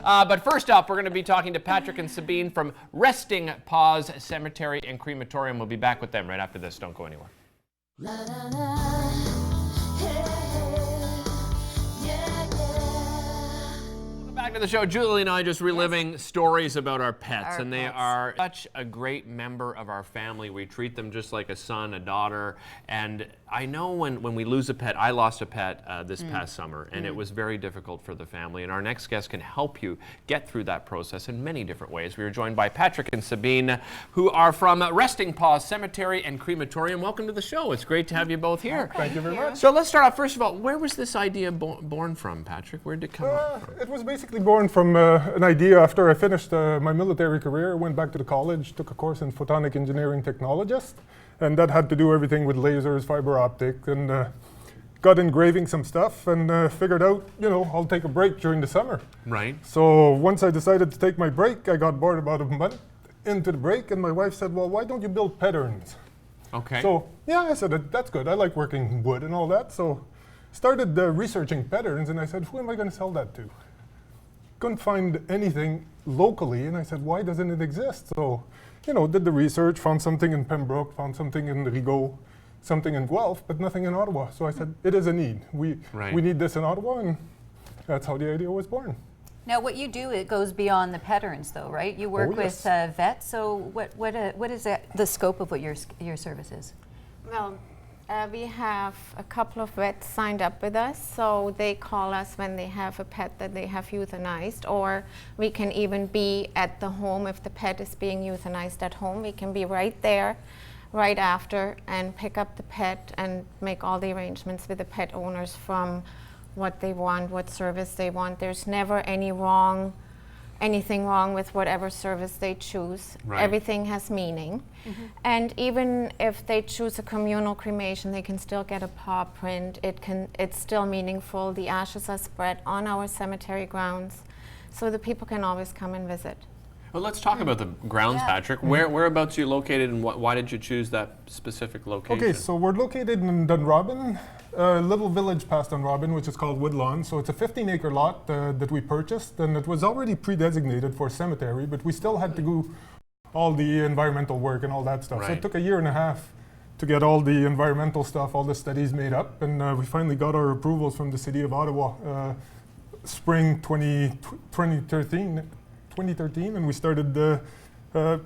But first up, we're going to be talking to Patrick and Sabine from Resting Paws Cemetery and Crematorium. We'll be back with them right after this. Don't go anywhere. Back to the show. Julie and I just reliving stories about our pets, and they are such a great member of our family. We treat them just like a son, a daughter, and I know when we lose a pet, I lost a pet this past summer, and it was very difficult for the family, and our next guest can help you get through that process in many different ways. We are joined by Patrick and Sabine, who are from Resting Paws Cemetery and Crematorium. Welcome to the show. It's great to have you both here. Thank you very much. So let's start off. First of all, where was this idea born from, Patrick? Where did it come up from? It was basically born from an idea after I finished my military career. I went back to the college, took a course in photonic engineering technologist, and that had to do everything with lasers, fiber optic, and got engraving some stuff and figured out, I'll take a break during the summer. Right. So once I decided to take my break, I got bored about a month into the break, and my wife said, well, why don't you build patterns? Okay. So yeah, I said, that's good. I like working wood and all that. So started researching patterns, and I said, who am I going to sell that to? Couldn't find anything locally, and I said, why doesn't it exist? So, did the research, found something in Pembroke, found something in Rigaud, something in Guelph, but nothing in Ottawa. So I said, it is a need. We need this in Ottawa, and that's how the idea was born. Now, what you do, it goes beyond the patterns, though, right? You work with vets. So, what is the scope of what your service is? Well, we have a couple of vets signed up with us, so they call us when they have a pet that they have euthanized, or we can even be at the home if the pet is being euthanized at home. We can be right there, right after, and pick up the pet and make all the arrangements with the pet owners from what they want, what service they want. There's never anything wrong with whatever service they choose. Right. Everything has meaning. And even if they choose a communal cremation, they can still get a paw print. It's still meaningful. The ashes are spread on our cemetery grounds, so the people can always come and visit. Well, let's talk about the grounds, Patrick. Whereabouts are you located, and why did you choose that specific location? Okay, so we're located in Dunrobin, a little village past Dunrobin, which is called Woodlawn. So it's a 15-acre lot that we purchased, and it was already pre-designated for a cemetery, but we still had to do all the environmental work and all that stuff. So it took a year and a half to get all the environmental stuff, all the studies made up, and we finally got our approvals from the City of Ottawa spring 2013, and we started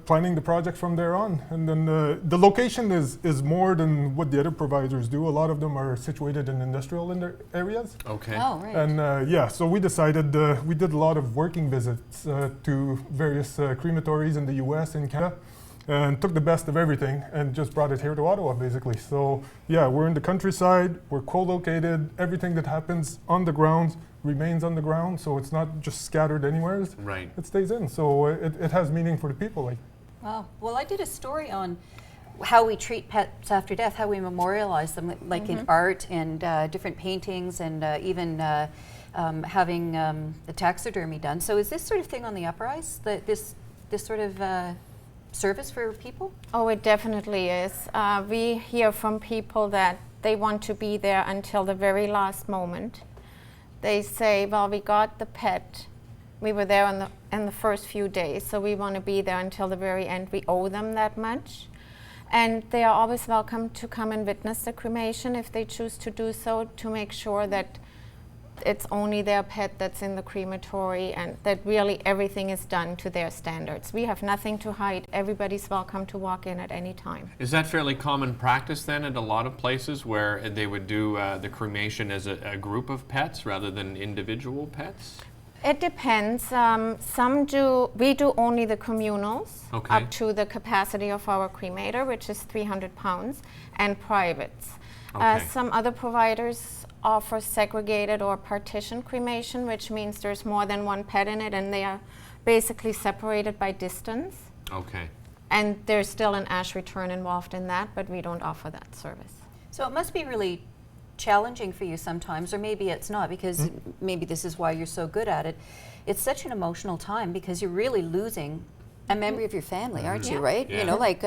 planning the project from there on. And then the location is more than what the other providers do. A lot of them are situated in industrial areas. Okay. Oh, right. And so we decided, we did a lot of working visits to various crematories in the US and Canada, and took the best of everything and just brought it here to Ottawa, basically. So yeah, we're in the countryside, we're co-located, everything that happens on the grounds remains on the ground, so it's not just scattered anywhere. Right. It stays in, so it has meaning for the people. Wow. Well, I did a story on how we treat pets after death, how we memorialize them, like in art and different paintings, and even having the taxidermy done. So is this sort of thing on the uprise, this sort of service for people? Oh, it definitely is. We hear from people that they want to be there until the very last moment. They say, well, we got the pet, we were there in the first few days, so we want to be there until the very end. We owe them that much. And they are always welcome to come and witness the cremation if they choose to do so, to make sure that it's only their pet that's in the crematory, and that really everything is done to their standards. We have nothing to hide. Everybody's welcome to walk in at any time. Is that fairly common practice then at a lot of places where they would do the cremation as a group of pets rather than individual pets? It depends. We do only the communals up to the capacity of our cremator, which is 300 pounds, and privates. Some other providers offer segregated or partition cremation, which means there's more than one pet in it, and they are basically separated by distance. Okay. And there's still an ash return involved in that, but we don't offer that service. So it must be really challenging for you sometimes, or maybe it's not, because maybe this is why you're so good at it. It's such an emotional time because you're really losing a member of your family, aren't you, right? Yeah. You know, like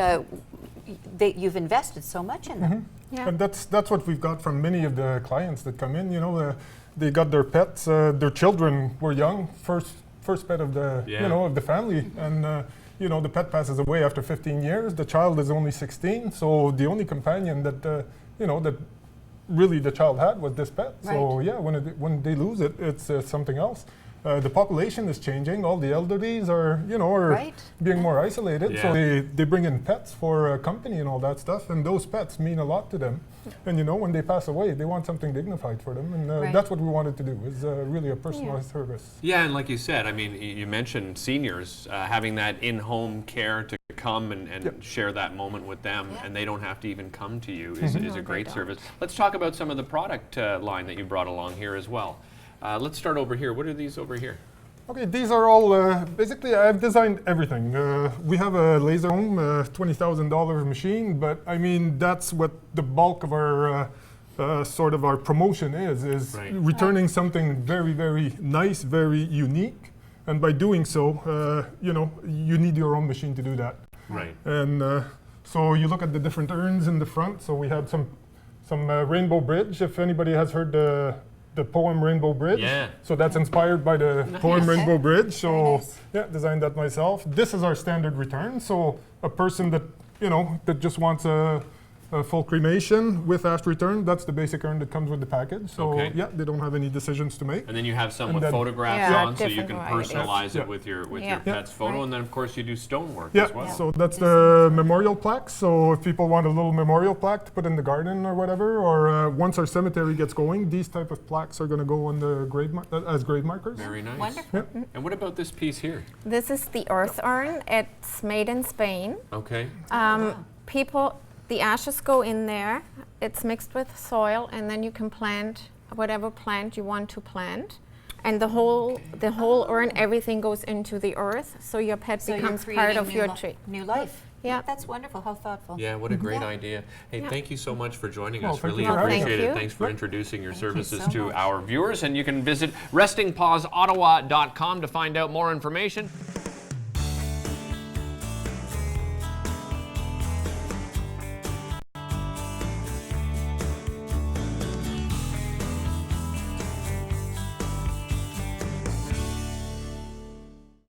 you've invested so much in them. Yeah. And that's what we've got from many of the clients that come in. They got their pets, their children were young, first pet of the Yeah. you know, of the family, and you know, the pet passes away after 15 years. The child is only 16, so the only companion that you know, that really the child had was this pet. So Right. yeah, when they lose it, it's something else. The population is changing. All the elderlies are, you know, are Right. being more isolated. Yeah. So they bring in pets for company and all that stuff. And those pets mean a lot to them. And you know, when they pass away, they want something dignified for them. And Right. that's what we wanted to do, is really a personalized service. Yeah, and like you said, I mean, you mentioned seniors having that in-home care to come and share that moment with them, Yeah. and they don't have to even come to you is Mm-hmm. a great service. Let's talk about some of the product line that you brought along here as well. Let's start over here. What are these over here? Okay, these are all, basically I've designed everything. We have a laser home, $20,000 machine, but I mean, that's what the bulk of our sort of our promotion is Right. returning something very, very nice, very unique. And by doing so, you know, you need your own machine to do that. Right. And so you look at the different urns in the front. So we had some Rainbow Bridge, if anybody has heard the poem Rainbow Bridge. Yeah. So that's inspired by the poem Rainbow Bridge. So Very nice. yeah, designed that myself. This is our standard return. So a person that, you know, that just wants a full cremation with aft return, that's the basic urn that comes with the package. So Okay. yeah, they don't have any decisions to make. And then you have some And with then- photographs Yeah, on, so you different can varieties. personalize it Yeah. with your Yeah. pet's photo, Right. and then of course you do stonework Yeah, as well. so that's the memorial plaque. So if people want a little memorial plaque to put in the garden or whatever, or once our cemetery gets going, these type of plaques are going to go on the grave as grave markers. Very nice. Wonderful. And what about this piece here? This is the earth urn. It's made in Spain. Okay. People, the ashes go in there. It's mixed with soil, and then you can plant whatever plant you want to plant. And the whole urn, everything goes into the earth, so your pet So you're becomes part creating of new your li- tree. New life. Yeah. That's wonderful. How thoughtful. Yeah, what a great Yeah. idea. Hey, Yeah. thank you so much for joining Well, us. thank Really you for having appreciate us. it. Thank you. Thanks for introducing your services so to much. our viewers. And you can visit restingpawsottawa.com to find out more information.